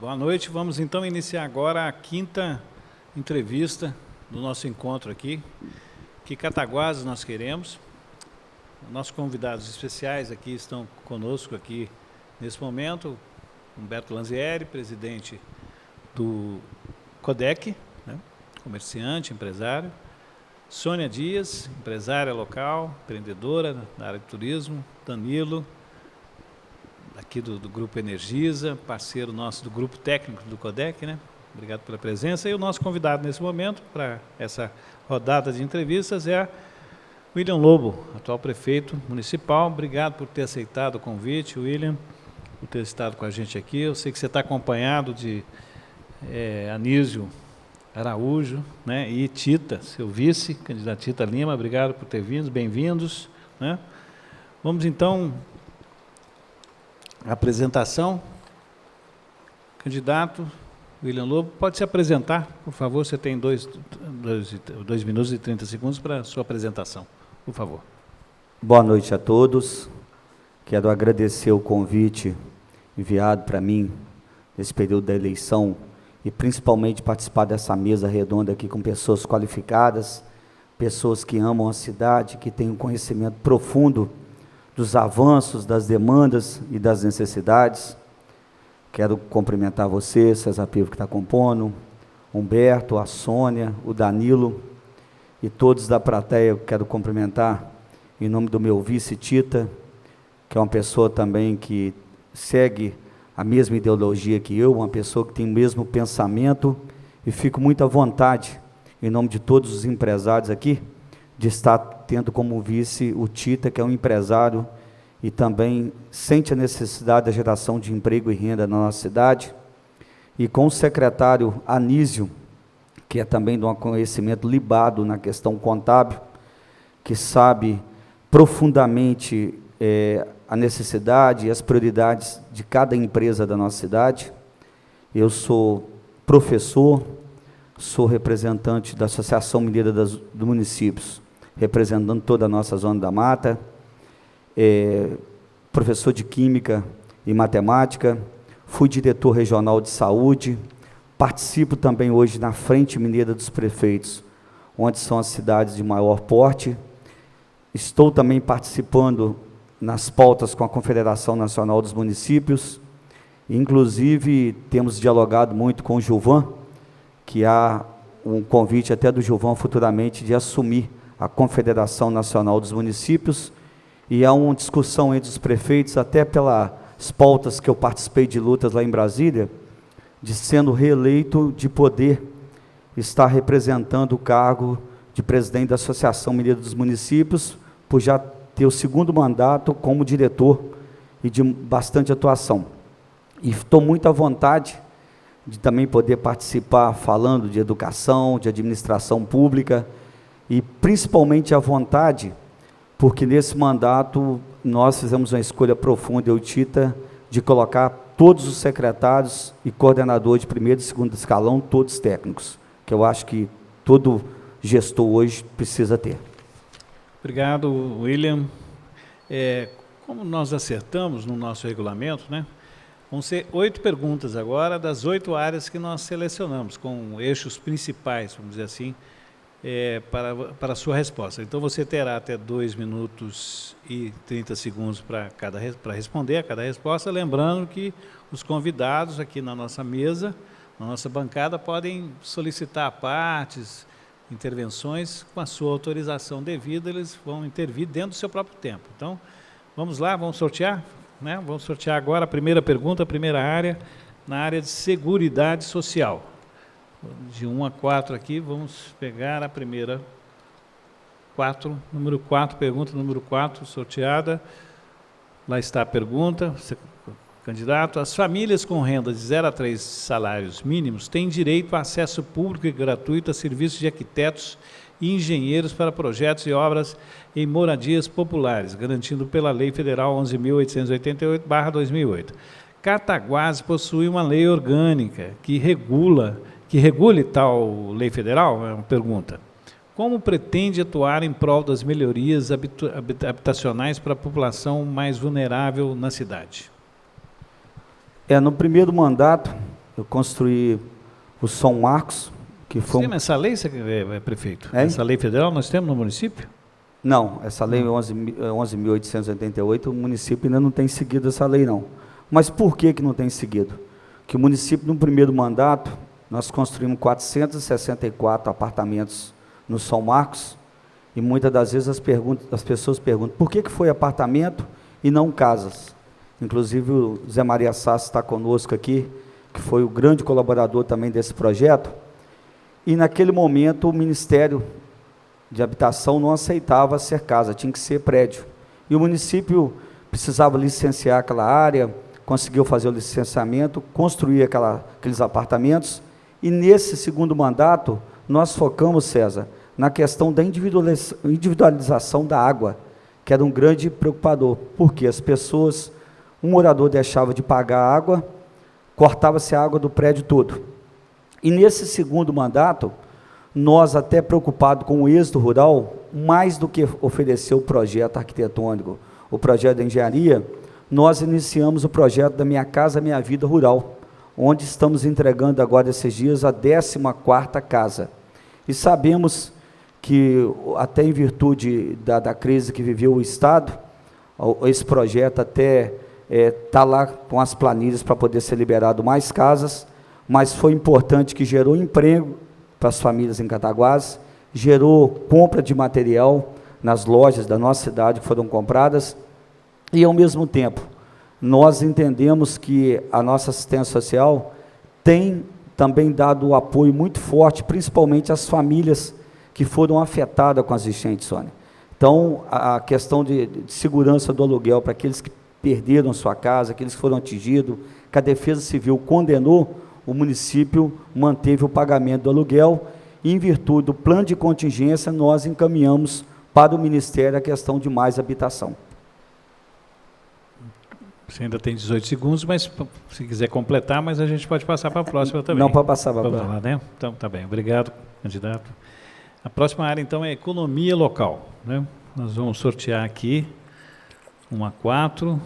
Boa noite. Vamos então iniciar agora a quinta entrevista do nosso encontro aqui. Que Cataguases nós queremos. Nossos convidados especiais aqui estão conosco aqui nesse momento. Humberto Lanzieri, presidente do CODEC, né? Comerciante, empresário. Sônia Dias, empresária local, empreendedora na área de turismo. Danilo, aqui do Grupo Energisa, parceiro nosso do Grupo Técnico do CODEC, né? Obrigado pela presença. E o nosso convidado nesse momento, para essa rodada de entrevistas, é William Lobo, atual prefeito municipal. Obrigado por ter aceitado o convite, William, por ter estado com a gente aqui. Eu sei que você está acompanhado de Anísio Araújo, né, e Tita, seu vice, candidata Tita Lima. Obrigado por ter vindo, bem-vindos, né? Vamos então à apresentação. Candidato William Lobo, pode se apresentar, por favor. Você tem 2 minutos e 30 segundos para a sua apresentação, por favor. Boa noite a todos. Quero agradecer o convite enviado para mim nesse período da eleição e principalmente participar dessa mesa redonda aqui com pessoas qualificadas, pessoas que amam a cidade, que têm um conhecimento profundo dos avanços, das demandas e das necessidades. Quero cumprimentar você, César Pivo, que está compondo, Humberto, a Sônia, o Danilo e todos da plateia. Eu quero cumprimentar em nome do meu vice Tita, que é uma pessoa também que segue a mesma ideologia que eu, uma pessoa que tem o mesmo pensamento, e fico muito à vontade, em nome de todos os empresários aqui, de estar tendo como vice o Tita, que é um empresário e também sente a necessidade da geração de emprego e renda na nossa cidade, e com o secretário Anísio, que é também de um conhecimento libado na questão contábil, que sabe profundamente a necessidade e as prioridades de cada empresa da nossa cidade. Eu sou professor, sou representante da Associação Mineira dos Municípios, representando toda a nossa Zona da Mata, professor de Química e Matemática, fui diretor regional de saúde, participo também hoje na Frente Mineira dos Prefeitos, onde são as cidades de maior porte. Estou também participando nas pautas com a Confederação Nacional dos Municípios, inclusive temos dialogado muito com o Gilvan, que há um convite até do Gilvan futuramente de assumir a Confederação Nacional dos Municípios, e há uma discussão entre os prefeitos, até pelas pautas que eu participei de lutas lá em Brasília, de sendo reeleito, de poder estar representando o cargo de presidente da Associação Mineira dos Municípios, por já ter o 2º mandato como diretor e de bastante atuação. E estou muito à vontade de também poder participar falando de educação, de administração pública, e principalmente à vontade, porque nesse mandato nós fizemos uma escolha profunda, eu e Tita, de colocar todos os secretários e coordenadores de 1º e 2º escalão, todos técnicos, que eu acho que todo gestor hoje precisa ter. Obrigado, William. Como nós acertamos no nosso regulamento, né, vão ser 8 perguntas agora, das 8 áreas que nós selecionamos, com eixos principais, vamos dizer assim, para a sua resposta. Então, você terá até 2 minutos e 30 segundos para responder a cada resposta, lembrando que os convidados aqui na nossa mesa, na nossa bancada, podem solicitar partes, intervenções, com a sua autorização devida, eles vão intervir dentro do seu próprio tempo. Então, vamos lá, vamos sortear, né? Vamos sortear agora a primeira pergunta, a primeira área, na área de Seguridade Social. De 1 a 4 aqui, vamos pegar a primeira 4, número 4, pergunta número 4, sorteada. Lá está a pergunta, candidato. As famílias com renda de 0 a 3 salários mínimos têm direito a acesso público e gratuito a serviços de arquitetos e engenheiros para projetos e obras em moradias populares, garantido pela Lei Federal 11.888/2008. Cataguases possui uma lei orgânica que regule tal lei federal? É uma pergunta. Como pretende atuar em prol das melhorias habitacionais para a população mais vulnerável na cidade? No primeiro mandato, eu construí o São Marcos, que foi... Sim, mas essa lei, prefeito, É? essa lei federal nós temos no município? Não, essa lei 11.888, o município ainda não tem seguido essa lei, não. Mas por que não tem seguido? Que o município, no primeiro mandato, nós construímos 464 apartamentos no São Marcos, e muitas das vezes as pessoas perguntam, por que foi apartamento e não casas? Inclusive o Zé Maria Sassi está conosco aqui, que foi o grande colaborador também desse projeto, e naquele momento o Ministério de Habitação não aceitava ser casa, tinha que ser prédio. E o município precisava licenciar aquela área, conseguiu fazer o licenciamento, construir aqueles apartamentos, e nesse segundo mandato, nós focamos, César, na questão da individualização da água, que era um grande preocupador, porque as pessoas, um morador deixava de pagar a água, cortava-se a água do prédio todo. E nesse segundo mandato, nós, até preocupados com o êxito rural, mais do que oferecer o projeto arquitetônico, o projeto de engenharia, nós iniciamos o projeto da Minha Casa Minha Vida Rural, onde estamos entregando agora esses dias a 14ª casa. E sabemos que, até em virtude da crise que viveu o Estado, esse projeto até está lá com as planilhas para poder ser liberado mais casas, mas foi importante que gerou emprego para as famílias em Cataguases, gerou compra de material nas lojas da nossa cidade que foram compradas, e ao mesmo tempo, nós entendemos que a nossa assistência social tem também dado um apoio muito forte, principalmente às famílias que foram afetadas com as enchentes, Sônia. Então, a questão de segurança do aluguel para aqueles que perderam sua casa, aqueles que foram atingidos, que a Defesa Civil condenou, o município manteve o pagamento do aluguel, e em virtude do plano de contingência, nós encaminhamos para o Ministério a questão de mais habitação. Você ainda tem 18 segundos, mas se quiser completar, mas a gente pode passar para a próxima também. Não, pode passar para a próxima. Né? Então, tá bem. Obrigado, candidato. A próxima área, então, é economia local, né? Nós vamos sortear aqui 1 a 4.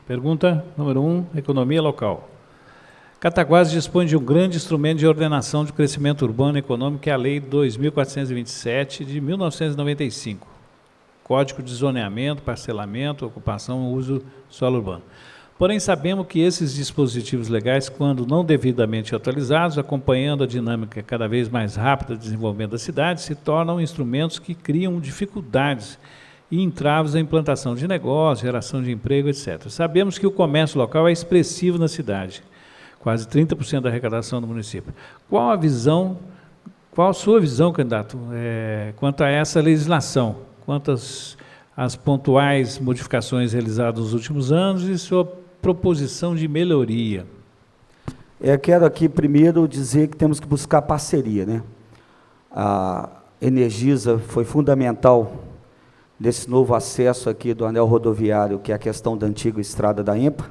Pergunta número 1, economia local. Cataguases dispõe de um grande instrumento de ordenação de crescimento urbano e econômico, que é a Lei 2.427, de 1995. Código de Zoneamento, Parcelamento, Ocupação e Uso do Solo Urbano. Porém, sabemos que esses dispositivos legais, quando não devidamente atualizados, acompanhando a dinâmica cada vez mais rápida do desenvolvimento da cidade, se tornam instrumentos que criam dificuldades e entraves à implantação de negócios, geração de emprego, etc. Sabemos que o comércio local é expressivo na cidade, quase 30% da arrecadação do município. Qual a sua visão, candidato, quanto a essa legislação? Quantas as pontuais modificações realizadas nos últimos anos e sua proposição de melhoria? Eu quero aqui primeiro dizer que temos que buscar parceria, né? A Energisa foi fundamental desse novo acesso aqui do anel rodoviário, que é a questão da antiga estrada da EMPA.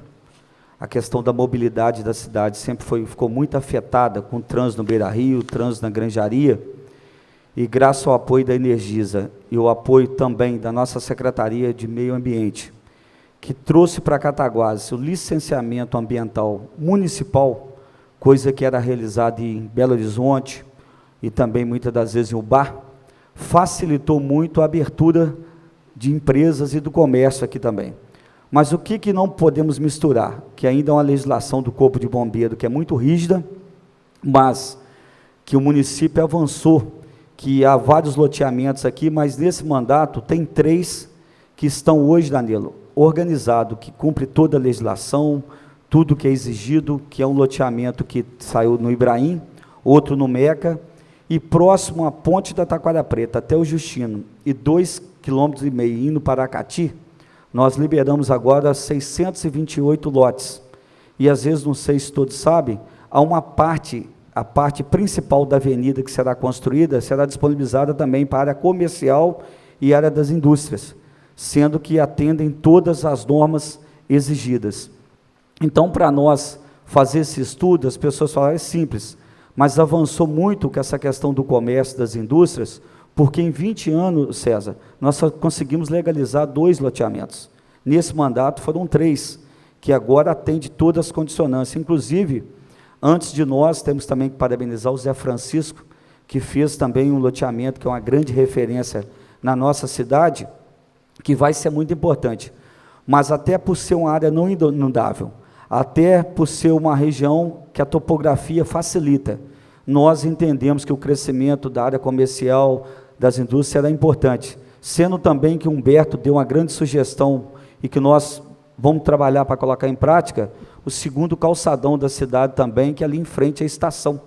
A questão da mobilidade da cidade sempre ficou muito afetada com o trânsito no Beira-Rio, o trânsito na Granjaria, e graças ao apoio da Energisa e o apoio também da nossa Secretaria de Meio Ambiente, que trouxe para Cataguases o licenciamento ambiental municipal, coisa que era realizada em Belo Horizonte e também muitas das vezes em Ubá, facilitou muito a abertura de empresas e do comércio aqui também. Mas o que não podemos misturar? Que ainda é uma legislação do Corpo de Bombeiro que é muito rígida, mas que o município avançou, que há vários loteamentos aqui, mas nesse mandato tem 3 que estão hoje, Danilo, organizado, que cumpre toda a legislação, tudo que é exigido, que é um loteamento que saiu no Ibrahim, outro no Meca, e próximo à ponte da Taquara Preta, até o Justino, e 2,5 km indo para Aracati, nós liberamos agora 628 lotes. E às vezes, não sei se todos sabem, há uma parte, a parte principal da avenida que será construída, será disponibilizada também para a área comercial e área das indústrias, sendo que atendem todas as normas exigidas. Então, para nós fazer esse estudo, as pessoas falam, é simples, mas avançou muito com essa questão do comércio, das indústrias, porque em 20 anos, César, nós só conseguimos legalizar 2 loteamentos. Nesse mandato foram 3, que agora atende todas as condicionantes. Inclusive, antes de nós, temos também que parabenizar o Zé Francisco, que fez também um loteamento, que é uma grande referência na nossa cidade, que vai ser muito importante. Mas até por ser uma área não inundável, até por ser uma região que a topografia facilita, nós entendemos que o crescimento da área comercial, das indústrias, será importante. Sendo também que o Humberto deu uma grande sugestão e que nós vamos trabalhar para colocar em prática, o segundo calçadão da cidade também, que é ali em frente à estação,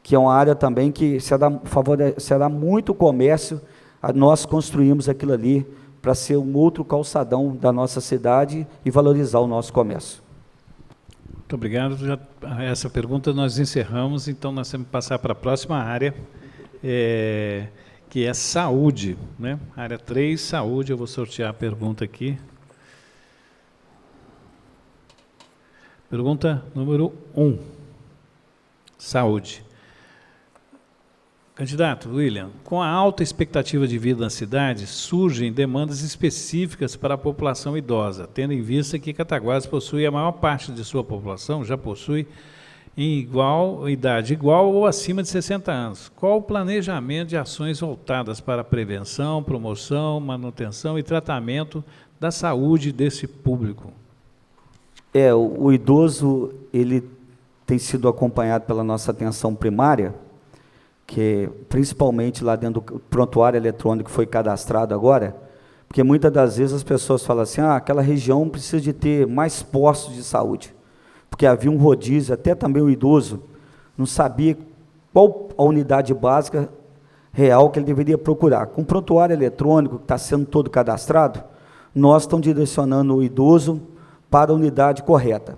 que é uma área também que será muito comércio. Nós construímos aquilo ali para ser um outro calçadão da nossa cidade e valorizar o nosso comércio. Muito obrigado. Essa pergunta nós encerramos, então nós temos que passar para a próxima área, que é saúde, né? Área 3, saúde. Eu vou sortear a pergunta aqui. Pergunta número 1, saúde. Candidato William, com a alta expectativa de vida na cidade, surgem demandas específicas para a população idosa, tendo em vista que Cataguases possui a maior parte de sua população, já possui em idade igual ou acima de 60 anos. Qual o planejamento de ações voltadas para a prevenção, promoção, manutenção e tratamento da saúde desse público? O idoso, ele tem sido acompanhado pela nossa atenção primária, que principalmente lá dentro do prontuário eletrônico que foi cadastrado agora, porque muitas das vezes as pessoas falam assim, aquela região precisa de ter mais postos de saúde, porque havia um rodízio, até também o idoso não sabia qual a unidade básica real que ele deveria procurar. Com o prontuário eletrônico que está sendo todo cadastrado, nós estamos direcionando o idoso para a unidade correta.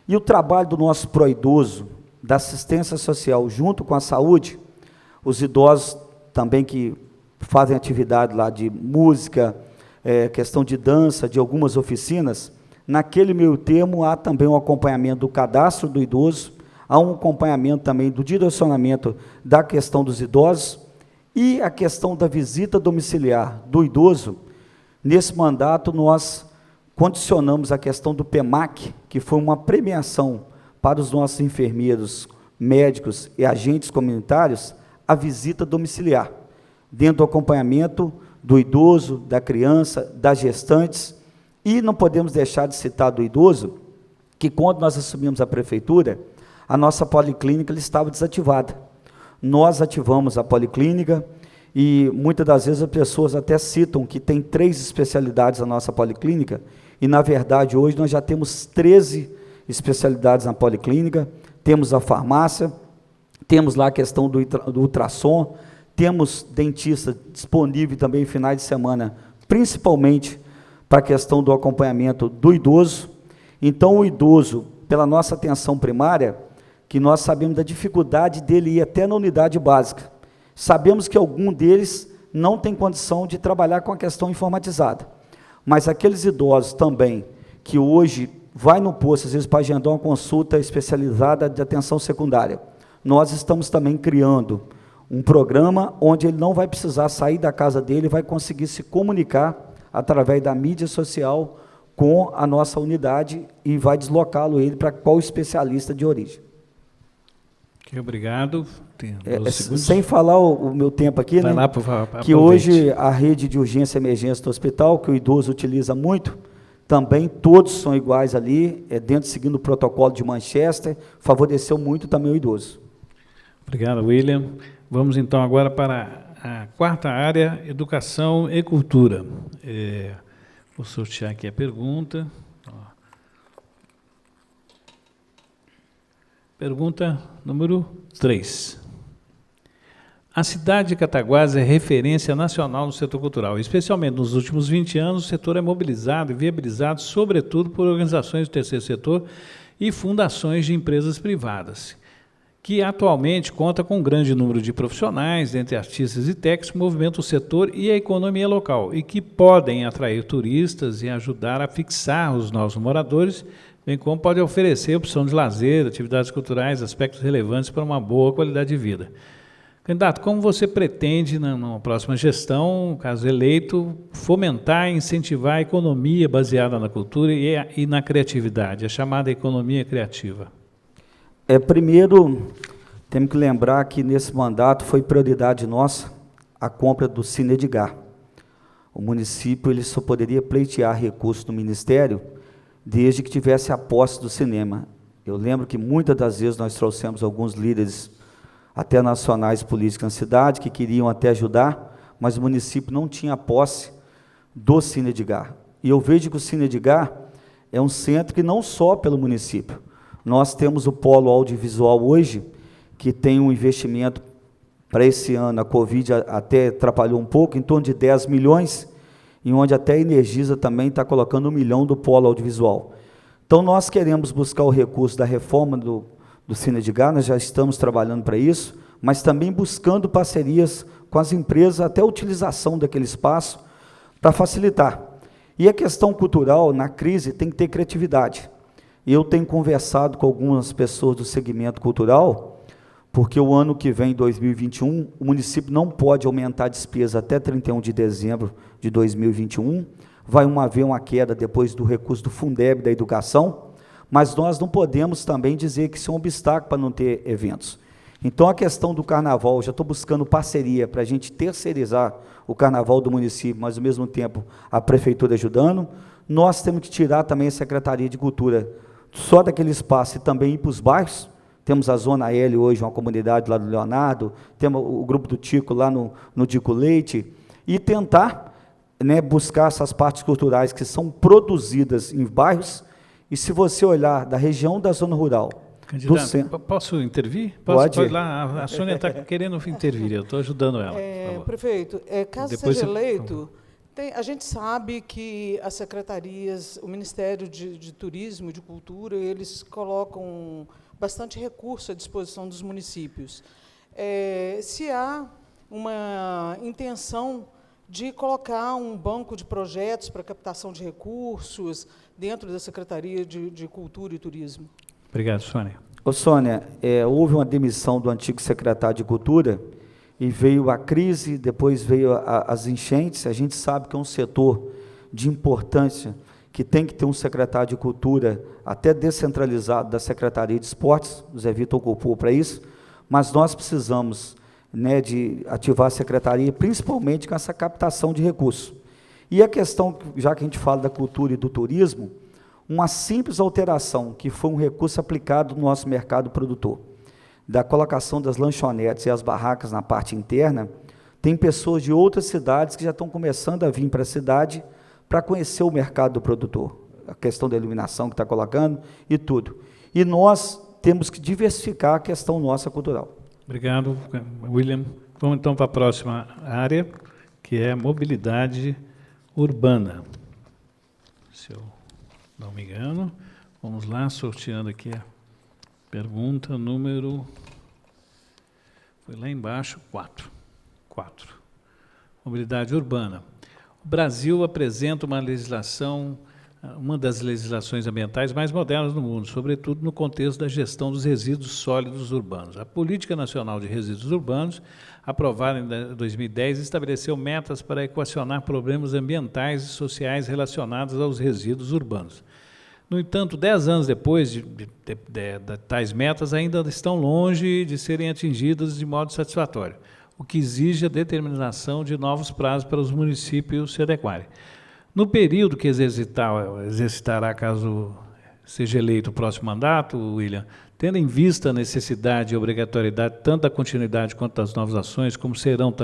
E o trabalho do nosso pró-idoso, da assistência social junto com a saúde, os idosos também que fazem atividade lá de música, questão de dança, de algumas oficinas, naquele meio termo há também um acompanhamento do cadastro do idoso, há um acompanhamento também do direcionamento da questão dos idosos e a questão da visita domiciliar do idoso. Nesse mandato nós condicionamos a questão do PEMAC, que foi uma premiação para os nossos enfermeiros, médicos e agentes comunitários, a visita domiciliar, dentro do acompanhamento do idoso, da criança, das gestantes, e não podemos deixar de citar do idoso, que quando nós assumimos a prefeitura, a nossa policlínica estava desativada. Nós ativamos a policlínica, e muitas das vezes as pessoas até citam que tem 3 especialidades na nossa policlínica, e na verdade hoje nós já temos 13 especialidades na policlínica, temos a farmácia, temos lá a questão do ultrassom, temos dentista disponível também em finais de semana, principalmente para a questão do acompanhamento do idoso. Então, o idoso, pela nossa atenção primária, que nós sabemos da dificuldade dele ir até na unidade básica, sabemos que algum deles não tem condição de trabalhar com a questão informatizada, mas aqueles idosos também, que hoje vai no posto, às vezes para agendar uma consulta especializada de atenção secundária, nós estamos também criando um programa onde ele não vai precisar sair da casa dele, vai conseguir se comunicar através da mídia social com a nossa unidade e vai deslocá-lo ele para qual especialista de origem. Okay, obrigado. Sem falar o meu tempo aqui, vai né, lá, por favor, que hoje a rede de urgência e emergência do hospital, que o idoso utiliza muito, também todos são iguais ali, dentro seguindo o protocolo de Manchester, favoreceu muito também o idoso. Obrigado, William. Vamos então agora para a 4ª área, educação e cultura. Vou sortear aqui a pergunta. Pergunta número 3. A cidade de Cataguases é referência nacional no setor cultural. Especialmente nos últimos 20 anos, o setor é mobilizado e viabilizado, sobretudo, por organizações do terceiro setor e fundações de empresas privadas, que atualmente conta com um grande número de profissionais, entre artistas e técnicos, que movimentam o setor e a economia local, e que podem atrair turistas e ajudar a fixar os novos moradores, bem como pode oferecer opção de lazer, atividades culturais, aspectos relevantes para uma boa qualidade de vida. Candidato, como você pretende, na próxima gestão, caso eleito, fomentar e incentivar a economia baseada na cultura e na criatividade, a chamada economia criativa? Primeiro, temos que lembrar que nesse mandato foi prioridade nossa a compra do Cine Edgar. O município ele só poderia pleitear recursos do Ministério desde que tivesse a posse do cinema. Eu lembro que muitas das vezes nós trouxemos alguns líderes até nacionais políticos na cidade, que queriam até ajudar, mas o município não tinha posse do Cine Edgar. E eu vejo que o Cine Edgar é um centro que não só pelo município. Nós temos o polo audiovisual hoje, que tem um investimento para esse ano, a Covid até atrapalhou um pouco, em torno de 10 milhões, e onde até a Energisa também está colocando 1 milhão do polo audiovisual. Então, nós queremos buscar o recurso da reforma do Cine Edgar, nós já estamos trabalhando para isso, mas também buscando parcerias com as empresas, até a utilização daquele espaço, para facilitar. E a questão cultural, na crise, tem que ter criatividade. Eu tenho conversado com algumas pessoas do segmento cultural, porque o ano que vem, 2021, o município não pode aumentar a despesa até 31 de dezembro de 2021, vai haver uma queda depois do recurso do Fundeb da educação, mas nós não podemos também dizer que isso é um obstáculo para não ter eventos. Então, a questão do carnaval, já estou buscando parceria para a gente terceirizar o carnaval do município, mas, ao mesmo tempo, a prefeitura ajudando. Nós temos que tirar também a Secretaria de Cultura só daquele espaço e também ir para os bairros. Temos a Zona L hoje, uma comunidade lá do Leonardo, temos o grupo do Tico lá no Dico Leite, e tentar, né, buscar essas partes culturais que são produzidas em bairros. E se você olhar da região da zona rural... Candidato, posso intervir? Pode. Pode lá, a Sônia está querendo intervir, eu estou ajudando ela. Prefeito, caso Depois seja eleito, a gente sabe que as secretarias, o Ministério de Turismo e de Cultura, eles colocam bastante recurso à disposição dos municípios. Se há uma intenção de colocar um banco de projetos para captação de recursos dentro da Secretaria de Cultura e Turismo. Obrigado, Sônia. Ô, Sônia, houve uma demissão do antigo secretário de Cultura e veio a crise, depois veio as enchentes. A gente sabe que é um setor de importância, que tem que ter um secretário de Cultura até descentralizado da Secretaria de Esportes, o Zé Vitor ocupou para isso, mas nós precisamos, né, de ativar a secretaria, principalmente com essa captação de recursos. E a questão, já que a gente fala da cultura e do turismo, uma simples alteração, que foi um recurso aplicado no nosso mercado produtor, da colocação das lanchonetes e as barracas na parte interna, tem pessoas de outras cidades que já estão começando a vir para a cidade para conhecer o mercado do produtor, a questão da iluminação que está colocando e tudo. E nós temos que diversificar a questão nossa cultural. Obrigado, William. Vamos então para a próxima área, que é mobilidade urbana. Se eu não me engano, vamos lá, sorteando aqui a pergunta número... Foi lá embaixo, 4. Mobilidade urbana. O Brasil apresenta uma das legislações ambientais mais modernas do mundo, sobretudo no contexto da gestão dos resíduos sólidos urbanos. A Política Nacional de Resíduos Urbanos, aprovada em 2010, estabeleceu metas para equacionar problemas ambientais e sociais relacionados aos resíduos urbanos. No entanto, 10 anos depois de tais metas, ainda estão longe de serem atingidas de modo satisfatório, o que exige a determinação de novos prazos para os municípios se adequarem. No período que exercitará, caso seja eleito o próximo mandato, William, tendo em vista a necessidade e obrigatoriedade tanto da continuidade quanto das novas ações, como serão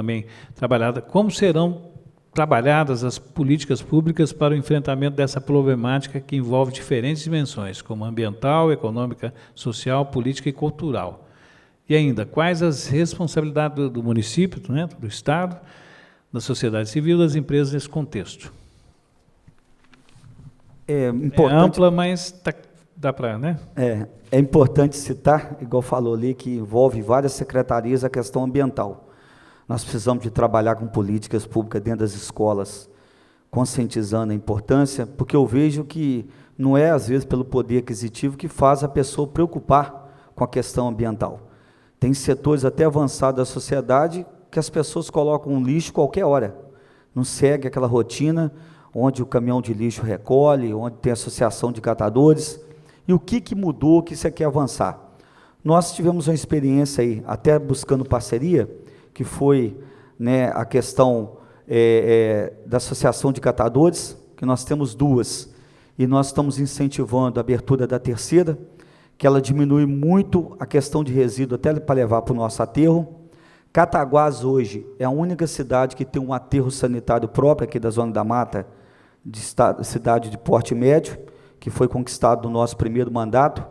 trabalhadas as políticas públicas para o enfrentamento dessa problemática que envolve diferentes dimensões, como ambiental, econômica, social, política e cultural. E ainda, quais as responsabilidades do município, né, do Estado, da sociedade civil, das empresas nesse contexto? É ampla, mas dá para, né? É importante citar, igual falou ali, que envolve várias secretarias a questão ambiental. Nós precisamos de trabalhar com políticas públicas dentro das escolas, conscientizando a importância, porque eu vejo que não é, às vezes, pelo poder aquisitivo que faz a pessoa preocupar com a questão ambiental. Tem setores até avançados da sociedade que as pessoas colocam um lixo qualquer hora. Não segue aquela rotina onde o caminhão de lixo recolhe, onde tem associação de catadores. E o que mudou, que você quer avançar? Nós tivemos uma experiência aí, até buscando parceria, que foi, né, a questão da associação de catadores, que nós temos 2, e nós estamos incentivando a abertura da 3ª, que ela diminui muito a questão de resíduo, até para levar para o nosso aterro. Cataguás hoje é a única cidade que tem um aterro sanitário próprio aqui da Zona da Mata, cidade de porte médio, que foi conquistado no nosso primeiro mandato.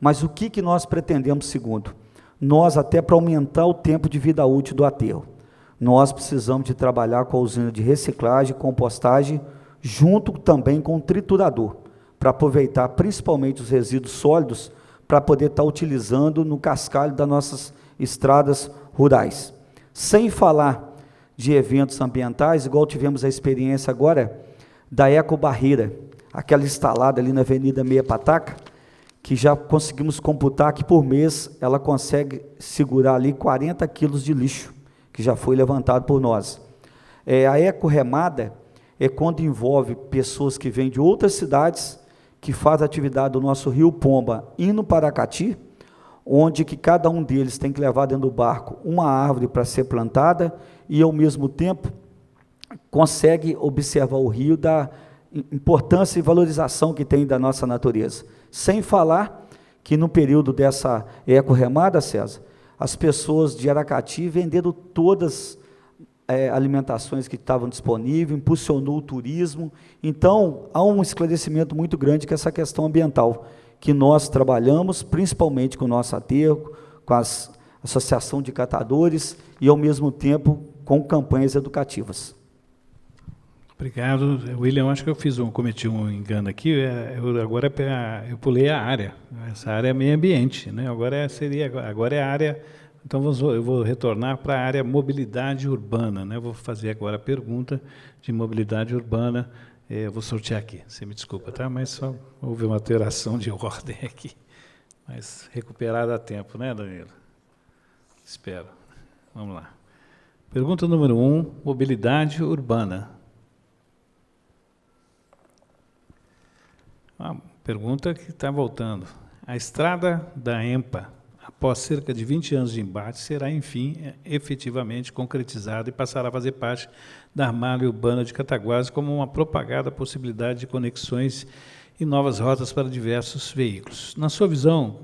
Mas o que nós pretendemos segundo? Nós, até para aumentar o tempo de vida útil do aterro, nós precisamos de trabalhar com a usina de reciclagem e compostagem, junto também com o triturador, para aproveitar principalmente os resíduos sólidos, para poder estar utilizando no cascalho das nossas estradas rurais. Sem falar de eventos ambientais, igual tivemos a experiência agora da ecobarreira, aquela instalada ali na Avenida Meia Pataca, que já conseguimos computar que por mês ela consegue segurar ali 40 quilos de lixo, que já foi levantado por nós. A ecorremada é quando envolve pessoas que vêm de outras cidades, que fazem atividade do nosso Rio Pomba, indo para Aracati, onde que cada um deles tem que levar dentro do barco uma árvore para ser plantada, e ao mesmo tempo consegue observar o rio da importância e valorização que tem da nossa natureza. Sem falar que no período dessa ecorremada, César, as pessoas de Aracati venderam todas alimentações que estavam disponíveis, impulsionou o turismo. Então, há um esclarecimento muito grande que é essa questão ambiental, que nós trabalhamos principalmente com o nosso aterro, com a associação de catadores e, ao mesmo tempo, com campanhas educativas. Obrigado, William. Acho que cometi um engano aqui. Eu pulei a área. Essa área é meio ambiente, né? Agora é a área. Então eu vou retornar para a área mobilidade urbana, né? Eu vou fazer agora a pergunta de mobilidade urbana. Eu vou sortear aqui. Você me desculpa, tá? Mas só houve uma alteração de ordem aqui. Mas recuperada a tempo, né, Danilo? Espero. Vamos lá. Pergunta número 1, mobilidade urbana. Uma pergunta que está voltando. A estrada da EMPA, após cerca de 20 anos de embate, será, enfim, efetivamente concretizada e passará a fazer parte da malha urbana de Cataguás como uma propagada possibilidade de conexões e novas rotas para diversos veículos. Na sua visão,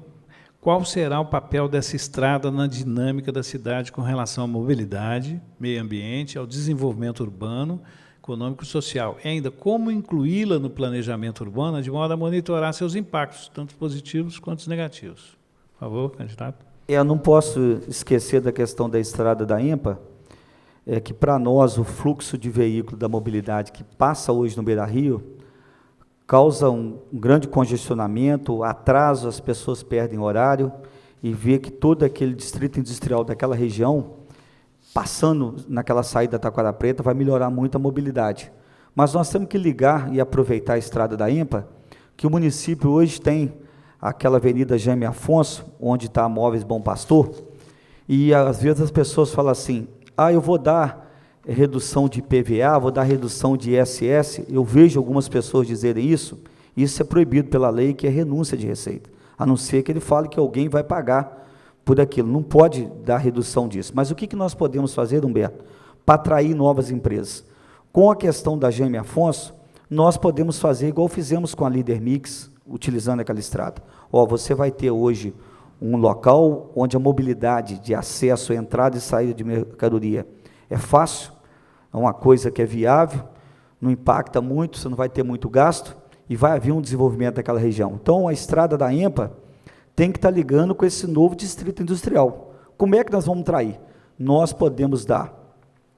qual será o papel dessa estrada na dinâmica da cidade com relação à mobilidade, meio ambiente, ao desenvolvimento urbano, econômico e social? E ainda, como incluí-la no planejamento urbano de modo a monitorar seus impactos, tanto positivos quanto negativos? Por favor, candidato. Eu não posso esquecer da questão da estrada da EMPA, que para nós o fluxo de veículo da mobilidade que passa hoje no Beira-Rio causa um grande congestionamento, atraso, as pessoas perdem horário, e vê que todo aquele distrito industrial daquela região, passando naquela saída da Taquara Preta, vai melhorar muito a mobilidade. Mas nós temos que ligar e aproveitar a estrada da EMPA, que o município hoje tem aquela Avenida Jaime Afonso, onde está a Móveis Bom Pastor, e às vezes as pessoas falam assim, eu vou dar redução de IPVA, vou dar redução de ISS, eu vejo algumas pessoas dizerem isso é proibido pela lei, que é renúncia de receita, a não ser que ele fale que alguém vai pagar por aquilo, não pode dar redução disso. Mas o que nós podemos fazer, Humberto, para atrair novas empresas? Com a questão da Jaime Afonso, nós podemos fazer igual fizemos com a Líder Mix, utilizando aquela estrada. Você vai ter hoje um local onde a mobilidade de acesso, entrada e saída de mercadoria é fácil, é uma coisa que é viável, não impacta muito, você não vai ter muito gasto, e vai haver um desenvolvimento daquela região. Então, a estrada da EMPA tem que estar ligando com esse novo distrito industrial. Como é que nós vamos trair? Nós podemos dar,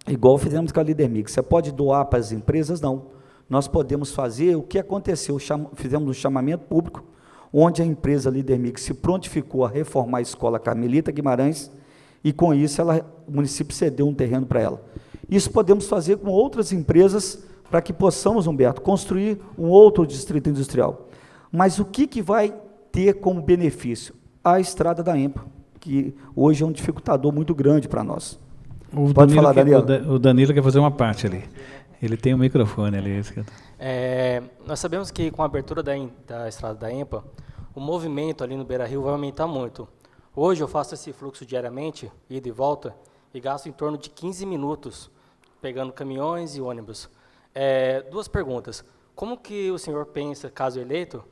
igual fizemos com a Líder Mix, você pode doar para as empresas? Não. Nós podemos fazer o que aconteceu, fizemos um chamamento público, onde a empresa Líder Mix se prontificou a reformar a escola Carmelita Guimarães, e com isso o município cedeu um terreno para ela. Isso podemos fazer com outras empresas, para que possamos, Humberto, construir um outro distrito industrial. Mas o que vai ter como benefício? A estrada da EMPA. que hoje é um dificultador muito grande para nós. O Pode falar, Danilo. O Danilo quer fazer uma parte ali. Ele tem um microfone ali. Nós sabemos que com a abertura da estrada da EMPA, o movimento ali no Beira-Rio vai aumentar muito. Hoje eu faço esse fluxo diariamente, ida e volta, e gasto em torno de 15 minutos, pegando caminhões e ônibus. Duas perguntas. Como que o senhor pensa, caso eleito,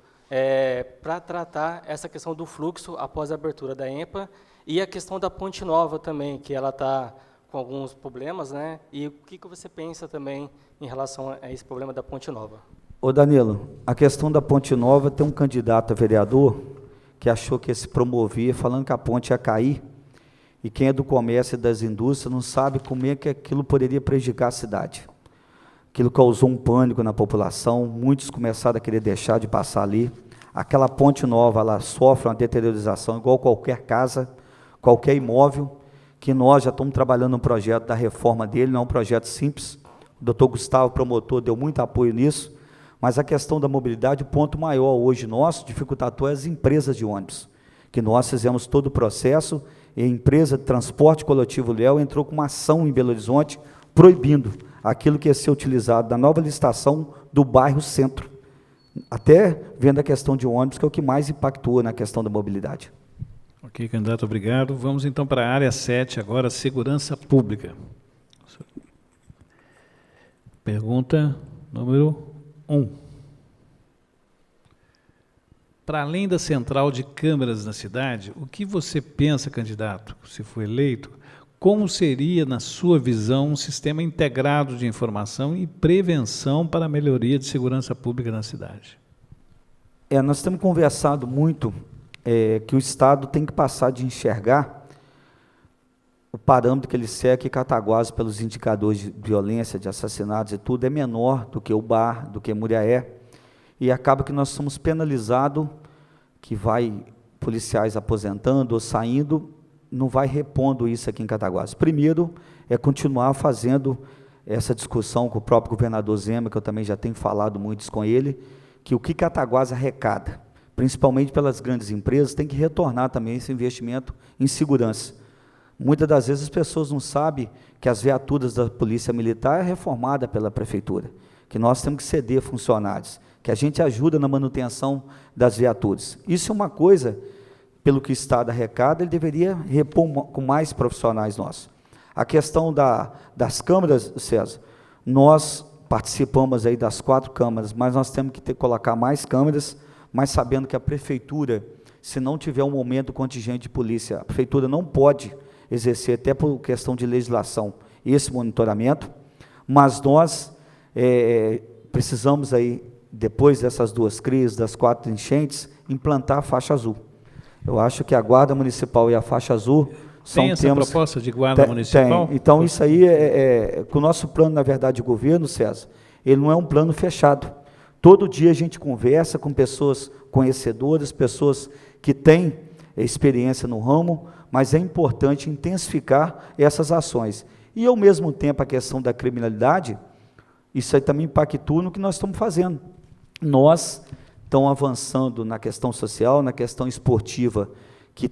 para tratar essa questão do fluxo após a abertura da EMPA e a questão da Ponte Nova também, que ela está com alguns problemas, né? E o que você pensa também em relação a esse problema da Ponte Nova? Ô Danilo, a questão da Ponte Nova, tem um candidato a vereador que achou que ia se promovia falando que a ponte ia cair, e quem é do comércio e das indústrias não sabe como é que aquilo poderia prejudicar a cidade. Aquilo causou um pânico na população, muitos começaram a querer deixar de passar ali. Aquela Ponte Nova, ela sofre uma deteriorização igual qualquer casa, qualquer imóvel, que nós já estamos trabalhando no projeto da reforma dele, não é um projeto simples. O doutor Gustavo, promotor, deu muito apoio nisso, mas a questão da mobilidade, o ponto maior hoje nosso, dificultador, é as empresas de ônibus, que nós fizemos todo o processo, e a empresa de transporte coletivo Léo entrou com uma ação em Belo Horizonte, proibindo aquilo que ia ser utilizado na nova licitação do bairro Centro, até vendo a questão de ônibus, que é o que mais impactua na questão da mobilidade. Ok, candidato, obrigado. Vamos então para a área 7, agora, segurança pública. Pergunta número 1. Para além da central de câmeras na cidade, o que você pensa, candidato, se for eleito, como seria, na sua visão, um sistema integrado de informação e prevenção para a melhoria de segurança pública na cidade? Nós temos conversado muito que o Estado tem que passar de enxergar o parâmetro que ele segue em Cataguases pelos indicadores de violência, de assassinatos e tudo, é menor do que o Bar, do que Muriaé, e acaba que nós somos penalizados, que vai policiais aposentando ou saindo, não vai repondo isso aqui em Cataguases. Primeiro, é continuar fazendo essa discussão com o próprio governador Zema, que eu também já tenho falado muito com ele, que o que Cataguases arrecada, principalmente pelas grandes empresas, tem que retornar também esse investimento em segurança. Muitas das vezes as pessoas não sabem que as viaturas da Polícia Militar é reformada pela Prefeitura, que nós temos que ceder funcionários, que a gente ajuda na manutenção das viaturas. Isso é uma coisa, pelo que o Estado arrecada, ele deveria repor com mais profissionais nossos. A questão das câmaras, César, nós participamos aí das 4 câmaras, mas nós temos que colocar mais câmeras, mas sabendo que a Prefeitura, se não tiver um momento contingente de polícia, a Prefeitura não pode exercer, até por questão de legislação, esse monitoramento, mas nós precisamos aí, depois dessas 2 crises, das 4 enchentes, implantar a faixa azul. Eu acho que a Guarda Municipal e a faixa azul são temas... Tem essa proposta de Guarda Municipal? Tem. Então, isso aí, com o nosso plano, na verdade, de governo, César, ele não é um plano fechado. Todo dia a gente conversa com pessoas conhecedoras, pessoas que têm experiência no ramo, mas é importante intensificar essas ações. E, ao mesmo tempo, a questão da criminalidade, isso aí também impactua no que nós estamos fazendo. Nós estamos avançando na questão social, na questão esportiva, que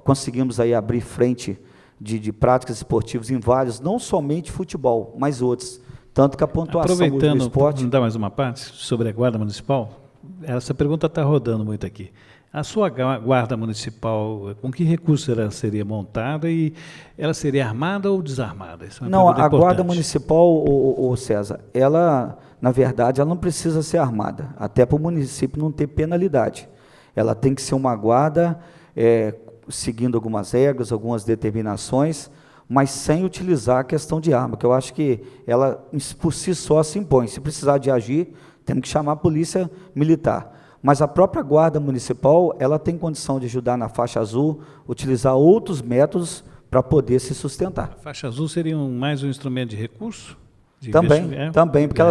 conseguimos aí abrir frente de práticas esportivas em vários, não somente futebol, mas outros. Tanto que a pontuação do esporte... Aproveitando, dar mais uma parte sobre a Guarda Municipal, essa pergunta está rodando muito aqui. A sua Guarda Municipal, com que recurso ela seria montada e ela seria armada ou desarmada? Isso é uma não, a importante. Guarda Municipal, o César, ela, na verdade, ela não precisa ser armada, até para o município não ter penalidade. Ela tem que ser uma guarda, seguindo algumas regras, algumas determinações, mas sem utilizar a questão de arma, que eu acho que ela, por si só, se impõe. Se precisar de agir, temos que chamar a Polícia Militar. Mas a própria Guarda Municipal, ela tem condição de ajudar na faixa azul, utilizar outros métodos para poder se sustentar. A faixa azul seria mais um instrumento de recurso? Também, porque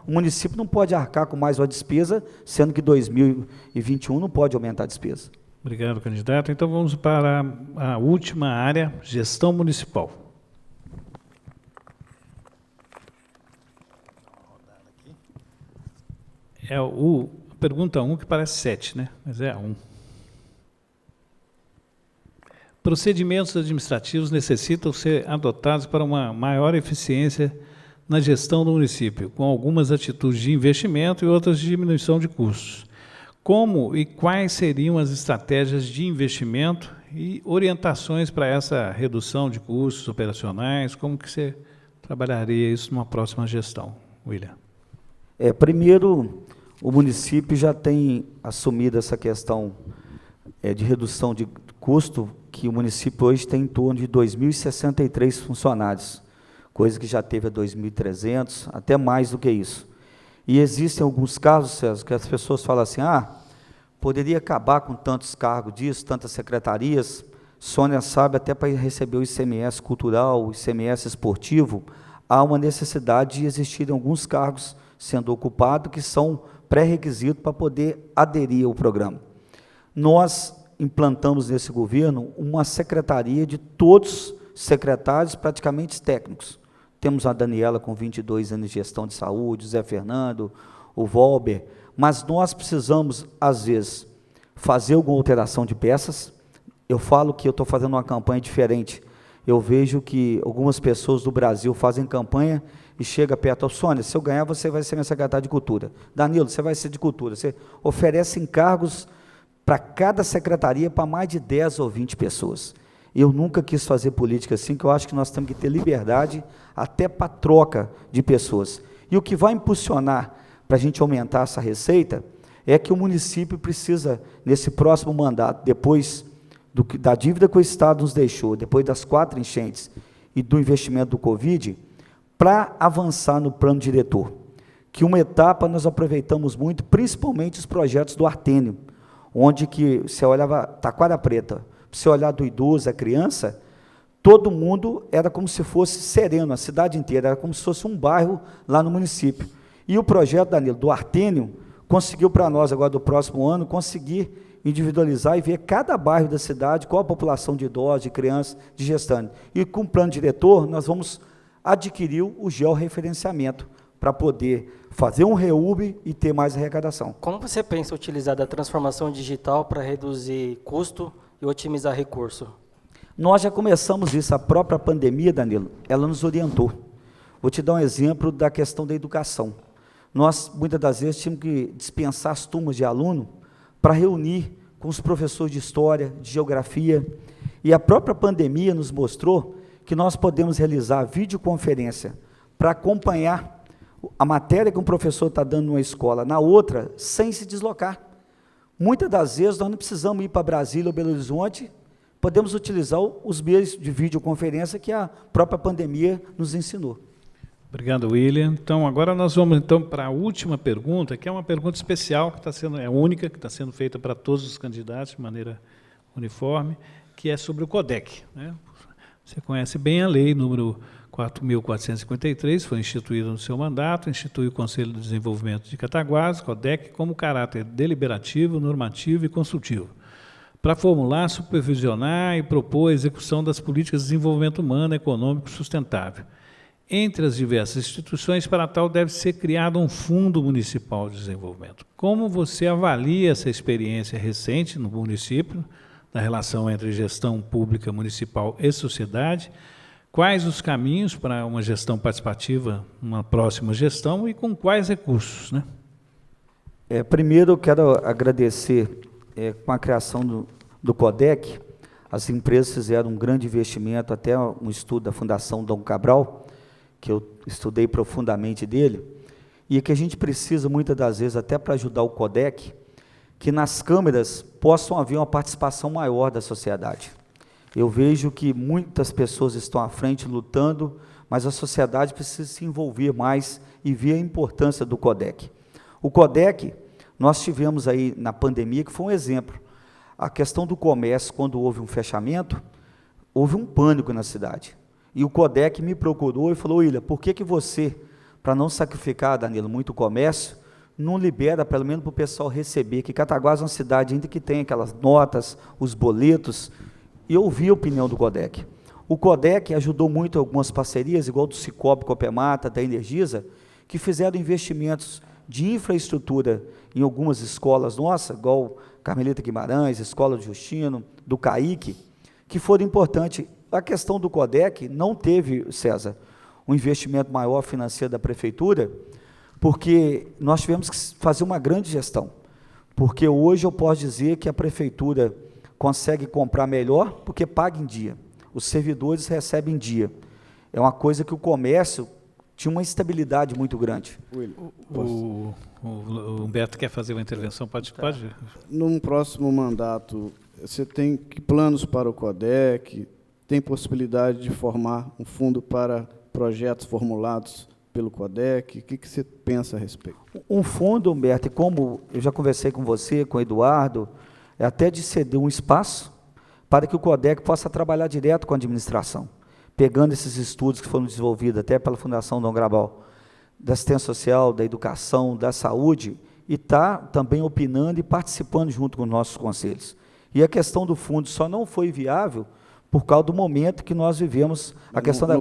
o município não pode arcar com mais uma despesa, sendo que 2021 não pode aumentar a despesa. Obrigado, candidato. Então vamos para a última área, gestão municipal. É pergunta 1, que parece 7, né? Mas é a 1. procedimentos administrativos necessitam ser adotados para uma maior eficiência na gestão do município, com algumas atitudes de investimento e outras de diminuição de custos. Como e quais seriam as estratégias de investimento e orientações para essa redução de custos operacionais? Como que você trabalharia isso numa próxima gestão, William? Primeiro, o município já tem assumido essa questão de redução de custo, que o município hoje tem em torno de 2.063 funcionários, coisa que já teve a 2.300, até mais do que isso. E existem alguns casos, César, que as pessoas falam assim, poderia acabar com tantos cargos disso, tantas secretarias. Sônia sabe, até para receber o ICMS cultural, o ICMS esportivo, há uma necessidade de existirem alguns cargos sendo ocupados que são pré-requisito para poder aderir ao programa. Nós implantamos nesse governo uma secretaria de todos secretários praticamente técnicos. Temos a Daniela com 22 anos de gestão de saúde, o Zé Fernando, o Valber, mas nós precisamos, às vezes, fazer alguma alteração de peças. Eu falo que eu estou fazendo uma campanha diferente. Eu vejo que algumas pessoas do Brasil fazem campanha e chega perto, Sônia, se eu ganhar, você vai ser minha secretária de Cultura. Danilo, você vai ser de Cultura. Você oferece encargos para cada secretaria para mais de 10 ou 20 pessoas. Eu nunca quis fazer política assim, que eu acho que nós temos que ter liberdade até para troca de pessoas. E o que vai impulsionar para a gente aumentar essa receita é que o município precisa, nesse próximo mandato, depois da dívida que o Estado nos deixou, depois das 4 enchentes e do investimento do Covid, para avançar no plano diretor, que uma etapa nós aproveitamos muito, principalmente os projetos do Artênio, onde que você olhava Taquara Preta, você olhar do idoso, a criança, todo mundo era como se fosse sereno, a cidade inteira, era como se fosse um bairro lá no município. E o projeto, Danilo, do Artênio, conseguiu para nós, agora do próximo ano, conseguir individualizar e ver cada bairro da cidade, qual a população de idosos, de crianças, de gestantes. E com o plano diretor, nós vamos adquirir o georreferenciamento para poder fazer um REUB e ter mais arrecadação. Como você pensa utilizar da transformação digital para reduzir custo e otimizar recurso? Nós já começamos isso, a própria pandemia, Danilo, ela nos orientou. Vou te dar um exemplo da questão da educação. Nós, muitas das vezes, tínhamos que dispensar as turmas de aluno para reunir com os professores de história, de geografia, e a própria pandemia nos mostrou que nós podemos realizar videoconferência para acompanhar a matéria que um professor está dando numa escola, na outra, sem se deslocar. Muitas das vezes, nós não precisamos ir para Brasília ou Belo Horizonte, podemos utilizar os meios de videoconferência que a própria pandemia nos ensinou. Obrigado, William. Então, agora nós vamos para a última pergunta, que é uma pergunta especial, que está sendo, é única, que está sendo feita para todos os candidatos de maneira uniforme, que é sobre o CODEC, né? Você conhece bem a lei número 4.453, foi instituída no seu mandato, institui o Conselho de Desenvolvimento de Cataguases, CODEC, como caráter deliberativo, normativo e consultivo, para formular, supervisionar e propor a execução das políticas de desenvolvimento humano, econômico e sustentável. Entre as diversas instituições, para tal, deve ser criado um Fundo Municipal de Desenvolvimento. Como você avalia essa experiência recente no município, da relação entre gestão pública municipal e sociedade? Quais os caminhos para uma gestão participativa, uma próxima gestão, e com quais recursos, né? Primeiro, eu quero agradecer, com a criação do CODEC, as empresas fizeram um grande investimento, até um estudo da Fundação Dom Cabral, que eu estudei profundamente dele, e que a gente precisa, muitas das vezes, até para ajudar o CODEC, que nas câmeras possam haver uma participação maior da sociedade. Eu vejo que muitas pessoas estão à frente lutando, mas a sociedade precisa se envolver mais e ver a importância do CODEC. O CODEC, nós tivemos aí na pandemia, que foi um exemplo. A questão do comércio, quando houve um fechamento, houve um pânico na cidade. E o CODEC me procurou e falou, William, por que você, para não sacrificar, Danilo, muito comércio, não libera, pelo menos para o pessoal receber, que Cataguases é uma cidade ainda que tem aquelas notas, os boletos, e eu ouvi a opinião do CODEC. O CODEC ajudou muito algumas parcerias, igual do Cicobi, Copemata, da Energisa, que fizeram investimentos de infraestrutura em algumas escolas nossas, igual Carmelita Guimarães, Escola do Justino, do CAIC, que foram importantes. A questão do CODEC não teve, César, um investimento maior financeiro da prefeitura, porque nós tivemos que fazer uma grande gestão, porque hoje eu posso dizer que a prefeitura consegue comprar melhor porque paga em dia, os servidores recebem em dia, é uma coisa que o comércio tinha uma instabilidade muito grande. O Humberto quer fazer uma intervenção, pode? Num próximo mandato, você tem que planos para o CODEC, tem possibilidade de formar um fundo para projetos formulados pelo CODEC? O que você pensa a respeito? Um fundo, Humberto, e como eu já conversei com você, com o Eduardo, é até de ceder um espaço para que o CODEC possa trabalhar direto com a administração, pegando esses estudos que foram desenvolvidos até pela Fundação Dom Grabal, da assistência social, da educação, da saúde, e está também opinando e participando junto com os nossos conselhos. E a questão do fundo só não foi viável por causa do momento que nós vivemos,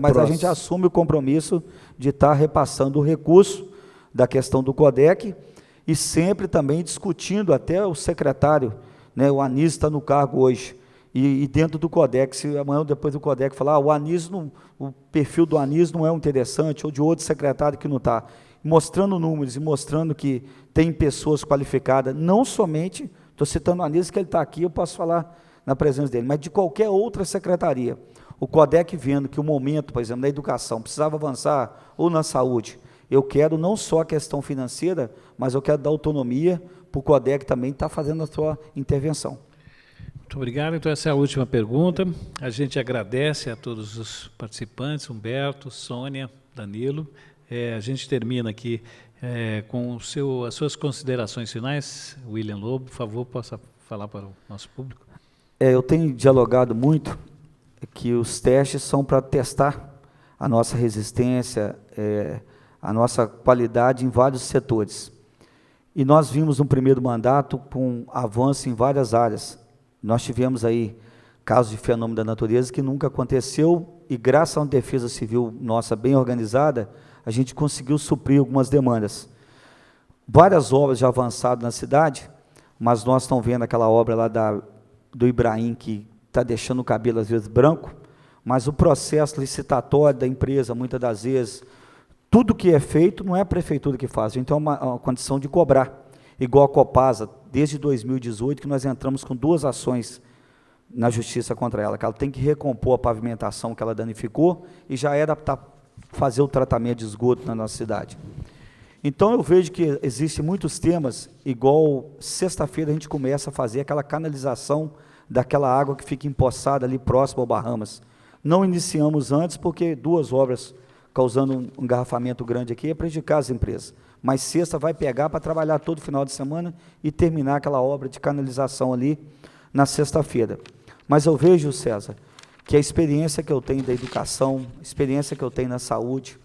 mas a gente assume o compromisso de estar repassando o recurso da questão do CODEC e sempre também discutindo, até o secretário, né, o Anísio está no cargo hoje, e dentro do CODEC, se amanhã ou depois do CODEC falar, o perfil do Anísio não é interessante, ou de outro secretário que não está, mostrando números e mostrando que tem pessoas qualificadas, não somente, estou citando o Anísio, que ele está aqui, eu posso falar na presença dele, mas de qualquer outra secretaria. O CODEC vendo que o momento, por exemplo, da educação precisava avançar, ou na saúde, eu quero não só a questão financeira, mas eu quero dar autonomia para o CODEC também estar fazendo a sua intervenção. Muito obrigado. Então, essa é a última pergunta. A gente agradece a todos os participantes, Humberto, Sônia, Danilo. A gente termina aqui com as suas considerações finais. William Lobo, por favor, possa falar para o nosso público. Eu tenho dialogado muito que os testes são para testar a nossa resistência, a nossa qualidade em vários setores. E nós vimos no primeiro mandato com avanço em várias áreas. Nós tivemos aí casos de fenômeno da natureza que nunca aconteceu e graças a uma defesa civil nossa bem organizada, a gente conseguiu suprir algumas demandas. Várias obras já avançadas na cidade, mas nós estamos vendo aquela obra lá do Ibrahim, que está deixando o cabelo às vezes branco, mas o processo licitatório da empresa, muitas das vezes, tudo que é feito não é a prefeitura que faz, então é uma condição de cobrar, igual a Copasa, desde 2018, que nós entramos com 2 ações na justiça contra ela, que ela tem que recompor a pavimentação que ela danificou e já era para fazer o tratamento de esgoto na nossa cidade. Então, eu vejo que existem muitos temas, igual sexta-feira a gente começa a fazer aquela canalização daquela água que fica empoçada ali próximo ao Bahamas. Não iniciamos antes, porque 2 obras causando um engarrafamento grande aqui é prejudicar as empresas. Mas sexta vai pegar para trabalhar todo final de semana e terminar aquela obra de canalização ali na sexta-feira. Mas eu vejo, César, que a experiência que eu tenho da educação, a experiência que eu tenho na saúde,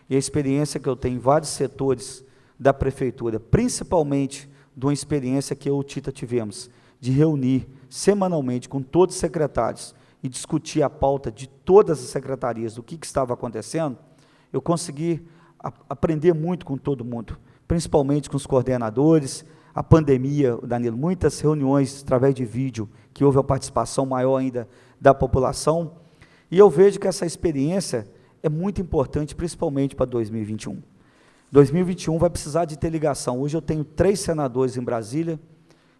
e a experiência que eu tenho em vários setores da prefeitura, principalmente de uma experiência que eu e o Tita tivemos, de reunir semanalmente com todos os secretários e discutir a pauta de todas as secretarias do que estava acontecendo, eu consegui aprender muito com todo mundo, principalmente com os coordenadores, a pandemia, Danilo, muitas reuniões através de vídeo, que houve a participação maior ainda da população, e eu vejo que essa experiência é muito importante, principalmente para 2021. 2021 vai precisar de ter ligação. Hoje eu tenho 3 senadores em Brasília,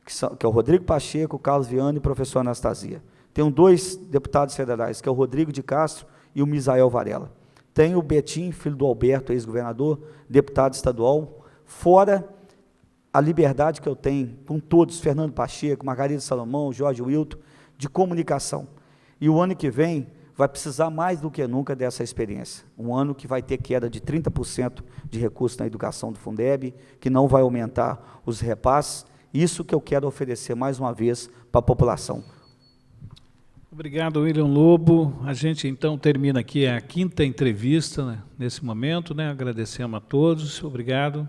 que é o Rodrigo Pacheco, o Carlos Viana e o professor Anastasia. Tenho 2 deputados federais, que é o Rodrigo de Castro e o Misael Varela. Tenho o Betim, filho do Alberto, ex-governador, deputado estadual, fora a liberdade que eu tenho com todos, Fernando Pacheco, Margarida Salomão, Jorge Wilton, de comunicação. E o ano que vem vai precisar mais do que nunca dessa experiência. Um ano que vai ter queda de 30% de recursos na educação do Fundeb, que não vai aumentar os repasses. Isso que eu quero oferecer mais uma vez para a população. Obrigado, William Lobo. A gente, então, termina aqui a 5ª entrevista, né, nesse momento, né? Agradecemos a todos. Obrigado.